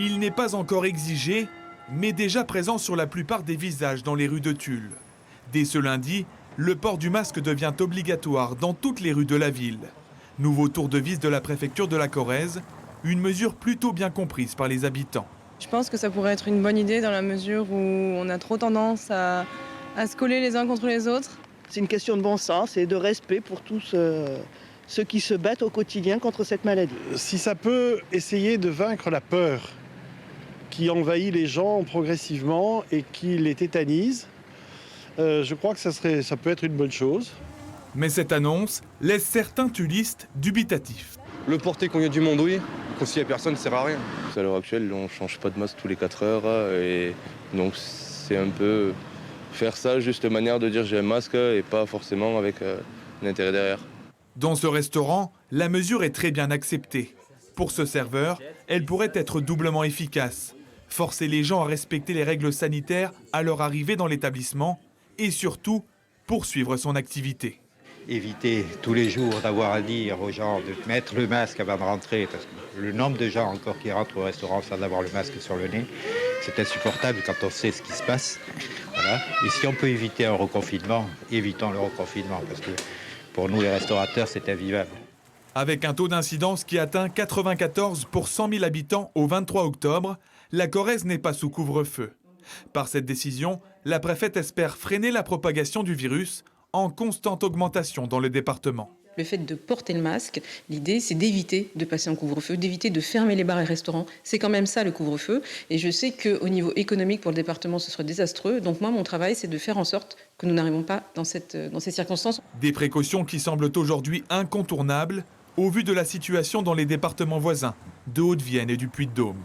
Il n'est pas encore exigé, mais déjà présent sur la plupart des visages dans les rues de Tulle. Dès ce lundi, le port du masque devient obligatoire dans toutes les rues de la ville. Nouveau tour de vis de la préfecture de la Corrèze, une mesure plutôt bien comprise par les habitants. Je pense que ça pourrait être une bonne idée dans la mesure où on a trop tendance à se coller les uns contre les autres. C'est une question de bon sens et de respect pour tous ceux qui se battent au quotidien contre cette maladie. Si ça peut essayer de vaincre la peur qui envahit les gens progressivement et qui les tétanise, je crois que ça peut être une bonne chose. Mais cette annonce laisse certains tullistes dubitatifs. Le porter quand il y a du monde, oui. Quand il n'y a personne, ça ne sert à rien. À l'heure actuelle, on ne change pas de masque tous les 4 heures. Et donc c'est un peu faire ça, juste manière de dire j'ai un masque et pas forcément avec un intérêt derrière. Dans ce restaurant, la mesure est très bien acceptée. Pour ce serveur, elle pourrait être doublement efficace. Forcer les gens à respecter les règles sanitaires à leur arrivée dans l'établissement et surtout poursuivre son activité. Éviter tous les jours d'avoir à dire aux gens de mettre le masque avant de rentrer, parce que le nombre de gens encore qui rentrent au restaurant sans avoir le masque sur le nez, c'est insupportable quand on sait ce qui se passe. Voilà. Et si on peut éviter un reconfinement, évitons le reconfinement, parce que pour nous les restaurateurs, c'est invivable. Avec un taux d'incidence qui atteint 94 pour 100 000 habitants au 23 octobre, la Corrèze n'est pas sous couvre-feu. Par cette décision, la préfète espère freiner la propagation du virus en constante augmentation dans le département. Le fait de porter le masque, l'idée c'est d'éviter de passer en couvre-feu, d'éviter de fermer les bars et restaurants. C'est quand même ça le couvre-feu. Et je sais qu'au niveau économique pour le département ce serait désastreux. Donc moi mon travail c'est de faire en sorte que nous n'arrivons pas dans ces circonstances. Des précautions qui semblent aujourd'hui incontournables au vu de la situation dans les départements voisins de Haute-Vienne et du Puy-de-Dôme.